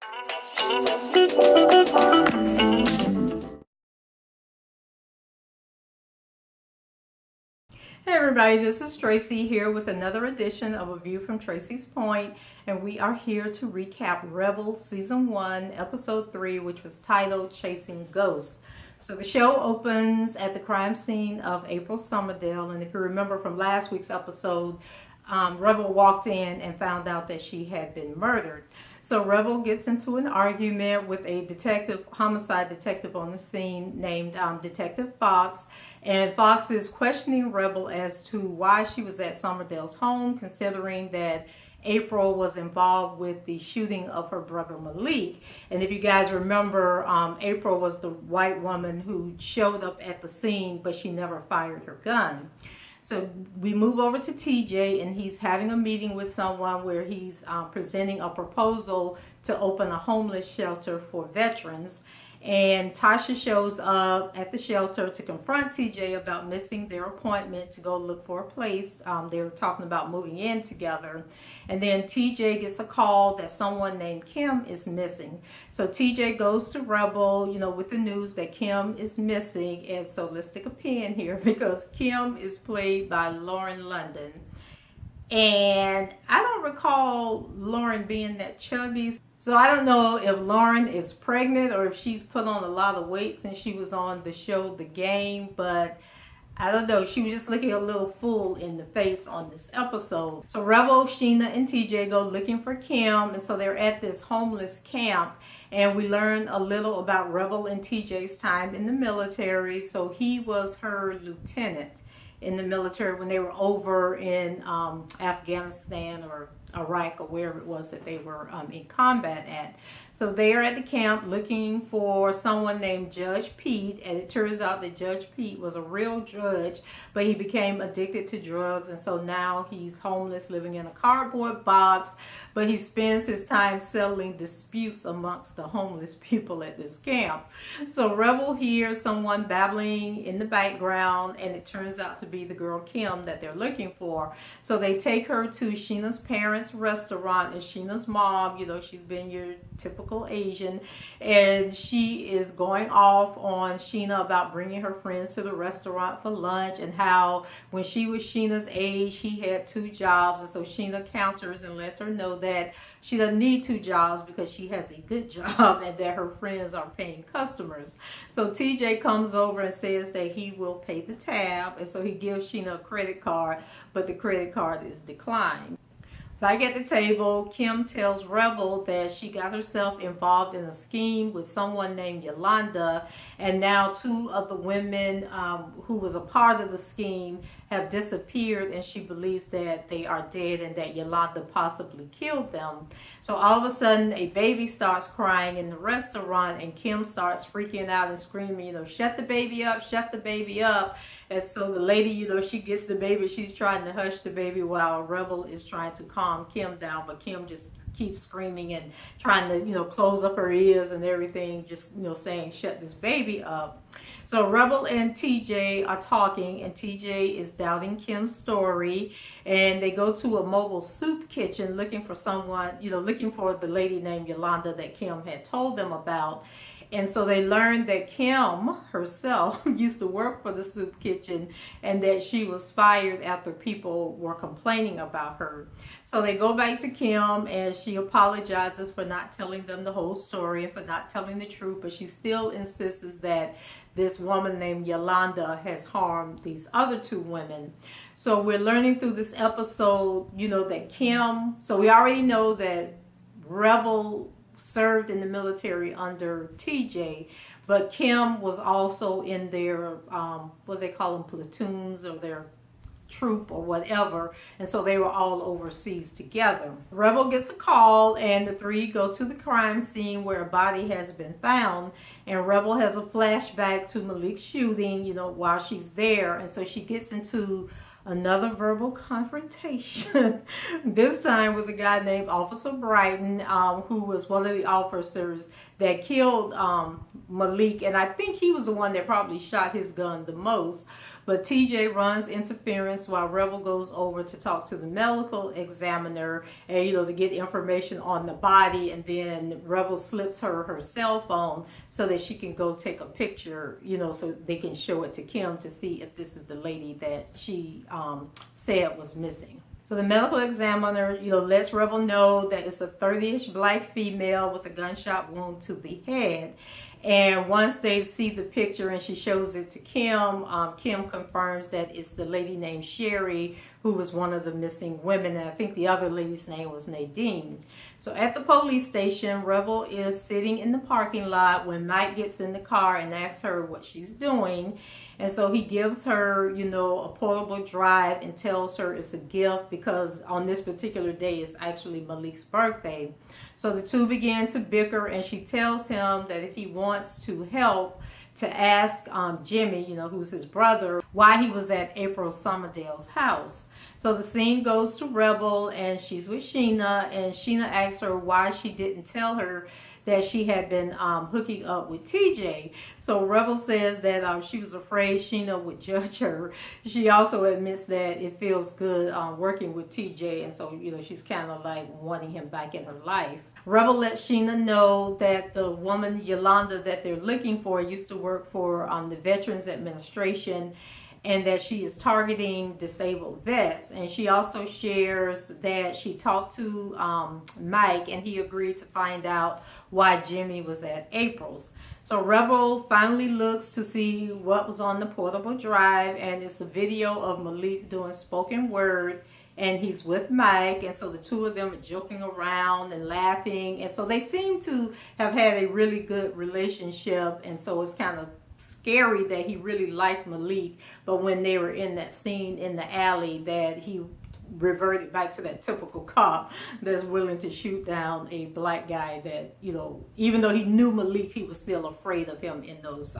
Hey everybody, this is Tracy here with another edition of A View from Tracy's Point, and we are here to recap Rebel Season 1, Episode 3, which was titled Chasing Ghosts. So the show opens at the crime scene of April Summerdale, and if you remember from last week's episode, Rebel walked in and found out that she had been murdered. So Rebel gets into an argument with a homicide detective on the scene named Detective Fox. And Fox is questioning Rebel as to why she was at Summerdale's home, considering that April was involved with the shooting of her brother Malik. And if you guys remember, April was the white woman who showed up at the scene, but she never fired her gun. So we move over to TJ, and he's having a meeting with someone where he's presenting a proposal to open a homeless shelter for veterans. And Tasha shows up at the shelter to confront TJ about missing their appointment to go look for a place. They were talking about moving in together. And then TJ gets a call that someone named Kim is missing. So TJ goes to Rebel, with the news that Kim is missing. And so let's stick a pin here because Kim is played by Lauren London. And I don't recall Lauren being that chubby. So I don't know if Lauren is pregnant or if she's put on a lot of weight since she was on the show The Game. But I don't know. She was just looking a little full in the face on this episode. So Rebel, Sheena, and TJ go looking for Kim. And so they're at this homeless camp. And we learn a little about Rebel and TJ's time in the military. So he was her lieutenant in the military when they were over in Afghanistan or Iraq or wherever it was that they were in combat at. So they are at the camp looking for someone named Judge Pete, and it turns out that Judge Pete was a real judge, but he became addicted to drugs, and so now he's homeless, living in a cardboard box, but he spends his time settling disputes amongst the homeless people at this camp. So Rebel hears someone babbling in the background, and it turns out to be the girl Kim that they're looking for. So they take her to Sheena's parents' restaurant, and Sheena's mom, she's been your typical Asian, and she is going off on Sheena about bringing her friends to the restaurant for lunch and how when she was Sheena's age she had 2 jobs, and so Sheena counters and lets her know that she doesn't need 2 jobs because she has a good job and that her friends are paying customers. So TJ comes over and says that he will pay the tab, and so he gives Sheena a credit card, but the credit card is declined. Back at the table, Kim tells Rebel that she got herself involved in a scheme with someone named Yolanda, and now 2 of the women who was a part of the scheme have disappeared, and she believes that they are dead and that Yolanda possibly killed them. So all of a sudden, a baby starts crying in the restaurant, and Kim starts freaking out and screaming, shut the baby up, shut the baby up. And so the lady, she gets the baby, she's trying to hush the baby while Rebel is trying to calm Kim down, but Kim just keeps screaming and trying to, close up her ears and everything, just, saying, shut this baby up. So Rebel and TJ are talking, and TJ is doubting Kim's story, and they go to a mobile soup kitchen looking for someone, looking for the lady named Yolanda that Kim had told them about. And so they learned that Kim herself used to work for the soup kitchen and that she was fired after people were complaining about her. So they go back to Kim, and she apologizes for not telling them the whole story and for not telling the truth, but she still insists that this woman named Yolanda has harmed these other 2 women. So we're learning through this episode, that Kim, so we already know that Rebel served in the military under TJ, but Kim was also in their what they call them, platoons, or their troop or whatever, and so they were all overseas together. Rebel gets a call, and the 3 go to the crime scene where a body has been found, and Rebel has a flashback to Malik's shooting, while she's there, and so she gets into another verbal confrontation, this time with a guy named Officer Brighton, who was one of the officers that killed Malik, and I think he was the one that probably shot his gun the most. But TJ runs interference while Rebel goes over to talk to the medical examiner and, to get information on the body. And then Rebel slips her cell phone so that she can go take a picture, so they can show it to Kim to see if this is the lady that she said was missing. So the medical examiner, lets Rebel know that it's a 30-ish black female with a gunshot wound to the head. And once they see the picture and she shows it to Kim, Kim confirms that it's the lady named Sherry, who was one of the missing women. And I think the other lady's name was Nadine. So at the police station, Rebel is sitting in the parking lot when Mike gets in the car and asks her what she's doing. And so he gives her, a portable drive and tells her it's a gift because on this particular day it's actually Malik's birthday. So the two begin to bicker, and she tells him that if he wants to help, to ask Jimmy, who's his brother, why he was at April Summerdale's house. So the scene goes to Rebel, and she's with Sheena, and Sheena asks her why she didn't tell her that she had been hooking up with TJ. So Rebel says that she was afraid Sheena would judge her. She also admits that it feels good working with TJ, and so she's kind of like wanting him back in her life. Rebel lets Sheena know that the woman Yolanda that they're looking for used to work for the Veterans Administration, and that she is targeting disabled vets. And she also shares that she talked to Mike, and he agreed to find out why Jimmy was at April's. So Rebel finally looks to see what was on the portable drive, and it's a video of Malik doing spoken word, and he's with Mike, and so the two of them are joking around and laughing, and so they seem to have had a really good relationship, and so it's kind of scary that he really liked Malik, but when they were in that scene in the alley, that he reverted back to that typical cop that's willing to shoot down a black guy that, even though he knew Malik, he was still afraid of him in those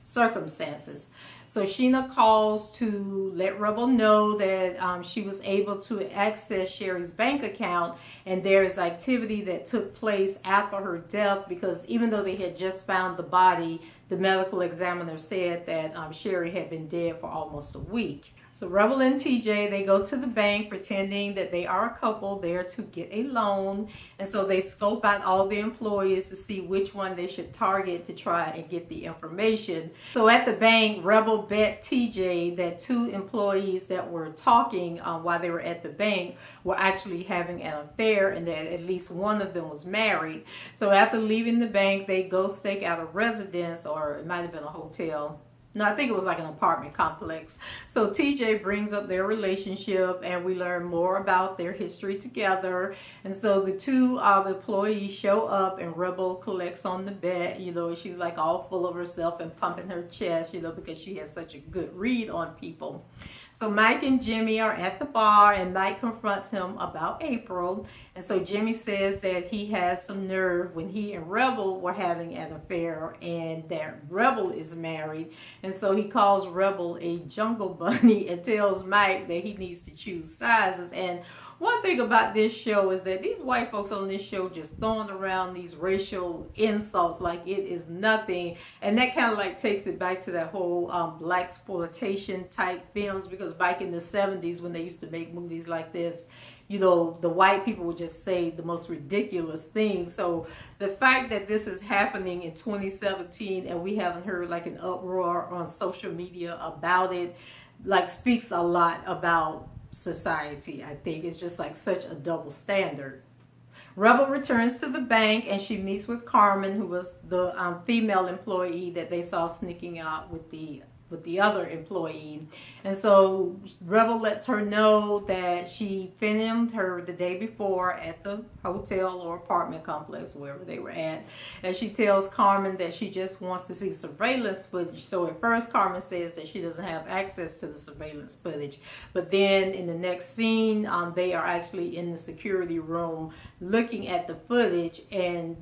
circumstances. So Sheena calls to let Rebel know that she was able to access Sherry's bank account, and there is activity that took place after her death, because even though they had just found the body, the medical examiner said that Sherry had been dead for almost a week. So Rebel and TJ, they go to the bank pretending that they are a couple there to get a loan. And so they scope out all the employees to see which one they should target to try and get the information. So at the bank, Rebel bet TJ that two employees that were talking while they were at the bank were actually having an affair, and that at least one of them was married. So after leaving the bank, they go stake out a residence, or it might have been a hotel. No, I think it was like an apartment complex. So TJ brings up their relationship, and we learn more about their history together. And so the two employees show up, and Rebel collects on the bet. She's like all full of herself and pumping her chest, because she has such a good read on people. So Mike and Jimmy are at the bar, and Mike confronts him about April. And so Jimmy says that he has some nerve when he and Rebel were having an affair, and that Rebel is married. And so he calls Rebel a jungle bunny and tells Mike that he needs to choose sizes. And one thing about this show is that these white folks on this show just throwing around these racial insults like it is nothing. And that kind of like takes it back to that whole blaxploitation type films, because back in the 70s when they used to make movies like this, the white people would just say the most ridiculous things. So the fact that this is happening in 2017 and we haven't heard like an uproar on social media about it, like speaks a lot about society. I think it's just like such a double standard. Rebel returns to the bank, and she meets with Carmen, who was the female employee that they saw sneaking out with the other employee. And so Rebel lets her know that she filmed her the day before at the hotel or apartment complex, wherever they were at. And she tells Carmen that she just wants to see surveillance footage. So at first Carmen says that she doesn't have access to the surveillance footage. But then in the next scene, they are actually in the security room looking at the footage, and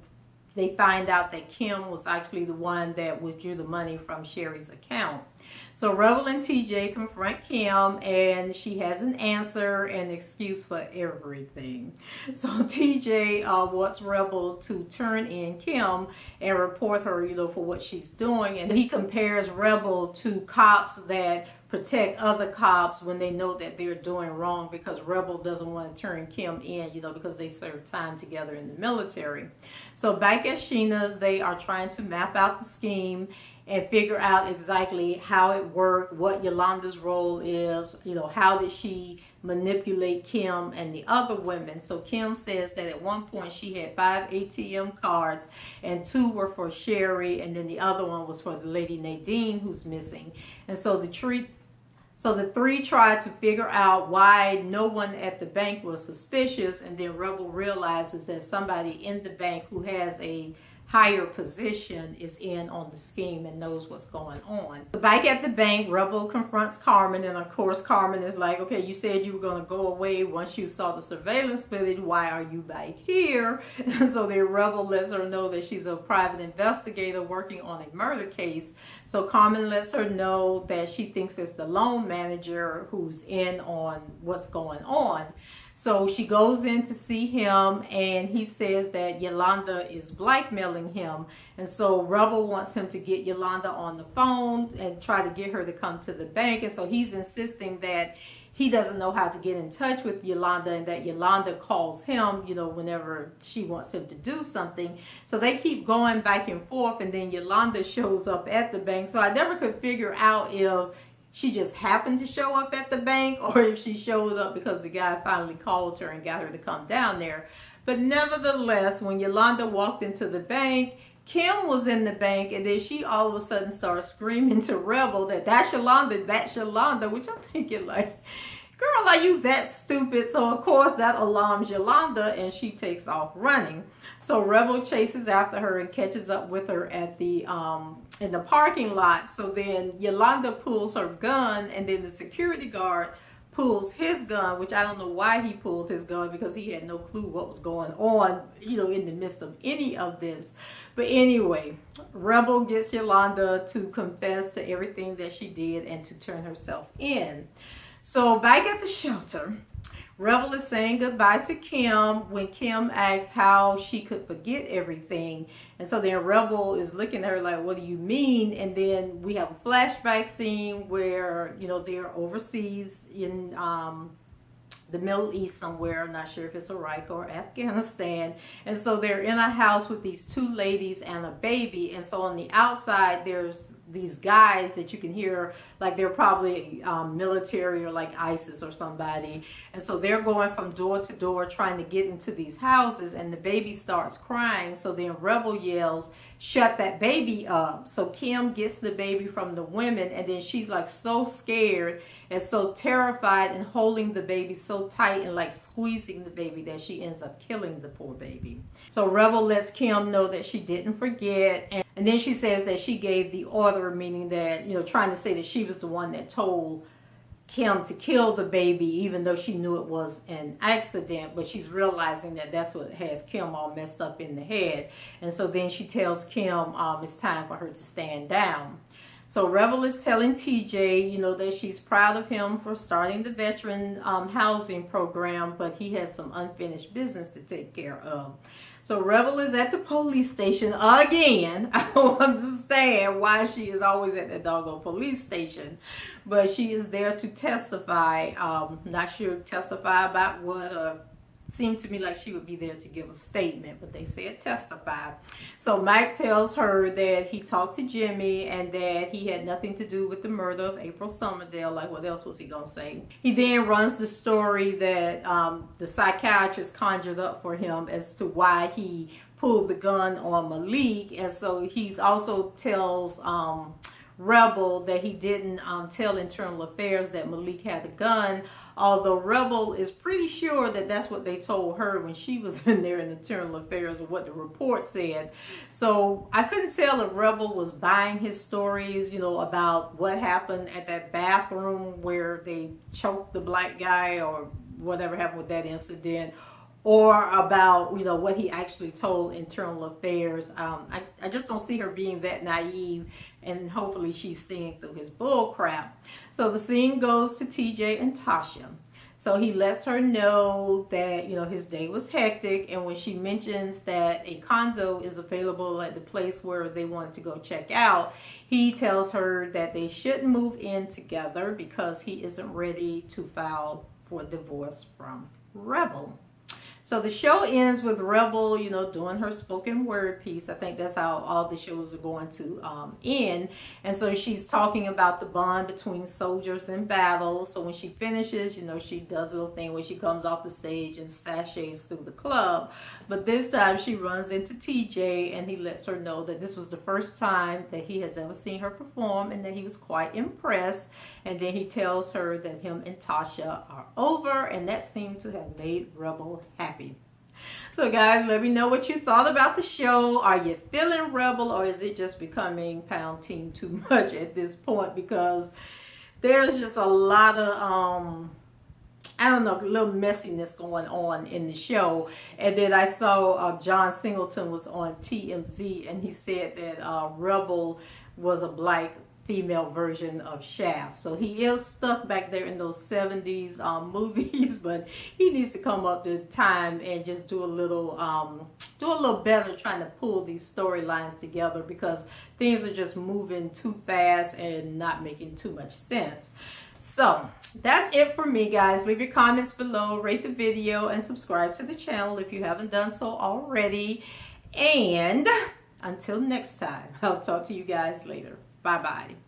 they find out that Kim was actually the one that withdrew the money from Sherry's account. So Rebel and TJ confront Kim, and she has an answer and excuse for everything. So TJ wants Rebel to turn in Kim and report her, for what she's doing. And he compares Rebel to cops that protect other cops when they know that they're doing wrong, because Rebel doesn't want to turn Kim in, because they serve time together in the military. So back at Sheena's, they are trying to map out the scheme and figure out exactly how it worked, what Yolanda's role is, how did she manipulate Kim and the other women. So Kim says that at one point she had 5 ATM cards and 2 were for Sherry, and then the other one was for the lady Nadine who's missing. And so the three tried to figure out why no one at the bank was suspicious, and then Rebel realizes that somebody in the bank who has a higher position is in on the scheme and knows what's going on. Back at the bank, Rebel confronts Carmen, and of course Carmen is like, okay, you said you were going to go away once you saw the surveillance footage. Why are you back here? And so the Rebel lets her know that she's a private investigator working on a murder case. So Carmen lets her know that she thinks it's the loan manager who's in on what's going on. So she goes in to see him, and he says that Yolanda is blackmailing him. And so Rebel wants him to get Yolanda on the phone and try to get her to come to the bank. And so he's insisting that he doesn't know how to get in touch with Yolanda, and that Yolanda calls him, whenever she wants him to do something. So they keep going back and forth, and then Yolanda shows up at the bank. So I never could figure out if she just happened to show up at the bank, or if she showed up because the guy finally called her and got her to come down there. But nevertheless, when Yolanda walked into the bank, Kim was in the bank, and then she all of a sudden started screaming to Rebel that that's Yolanda, which I'm thinking like, girl, are you that stupid? So of course that alarms Yolanda, and she takes off running. So Rebel chases after her and catches up with her at the in the parking lot. So then Yolanda pulls her gun, and then the security guard pulls his gun, which I don't know why he pulled his gun, because he had no clue what was going on, in the midst of any of this. But anyway, Rebel gets Yolanda to confess to everything that she did and to turn herself in. So back at the shelter, Rebel is saying goodbye to Kim when Kim asks how she could forget everything. And so then Rebel is looking at her like, what do you mean? And then we have a flashback scene where, they're overseas in the Middle East somewhere. I'm not sure if it's Iraq or Afghanistan. And so they're in a house with these 2 ladies and a baby. And so on the outside, there's these guys that you can hear like they're probably military or like ISIS or somebody. And so they're going from door to door trying to get into these houses, and the baby starts crying. So then Rebel yells, shut that baby up. So Kim gets the baby from the women, and then she's like so scared and so terrified and holding the baby so tight and like squeezing the baby that she ends up killing the poor baby. So Rebel lets Kim know that she didn't forget, and then she says that she gave the order, meaning that, trying to say that she was the one that told Kim to kill the baby, even though she knew it was an accident. But she's realizing that that's what has Kim all messed up in the head. And so then she tells Kim it's time for her to stand down. So Rebel is telling TJ, that she's proud of him for starting the veteran housing program, but he has some unfinished business to take care of. So Rebel is at the police station again. I don't understand why she is always at the doggone police station. But she is there to testify. Not sure testify about what. Seemed to me like she would be there to give a statement, but they said testify. So Mike tells her that he talked to Jimmy and that he had nothing to do with the murder of April Somerdale. Like, what else was he going to say? He then runs the story that the psychiatrist conjured up for him as to why he pulled the gun on Malik. And so he's also tells Rebel that he didn't tell Internal Affairs that Malik had a gun, although Rebel is pretty sure that that's what they told her when she was in there in Internal Affairs, or what the report said. So I couldn't tell if Rebel was buying his stories, about what happened at that bathroom where they choked the black guy, or whatever happened with that incident, or about, what he actually told Internal Affairs. I just don't see her being that naive, and hopefully she's seeing through his bull crap. So the scene goes to TJ and Tasha. So he lets her know that, you know, his day was hectic. And when she mentions that a condo is available at the place where they wanted to go check out, he tells her that they shouldn't move in together because he isn't ready to file for divorce from Rebel. So the show ends with Rebel, you know, doing her spoken word piece. I think that's how all the shows are going to end. And so she's talking about the bond between soldiers in battle. So when she finishes, you know, she does a little thing where she comes off the stage and sashays through the club. But this time she runs into TJ and he lets her know that this was the first time that he has ever seen her perform and that he was quite impressed. And then he tells her that him and Tasha are over, and that seemed to have made Rebel happy. So guys, let me know what you thought about the show. Are you feeling Rebel, or is it just becoming Pound Team too much at this point? Because there's just a lot of I don't know, a little messiness going on in the show. And then I saw John Singleton was on TMZ, and he said that Rebel was a black female version of Shaft. So he is stuck back there in those 70s movies, but he needs to come up to time and just do a little better trying to pull these storylines together, because things are just moving too fast and not making too much sense. So that's it for me, guys. Leave your comments below, rate the video, and subscribe to the channel if you haven't done so already. And until next time, I'll talk to you guys later. Bye-bye.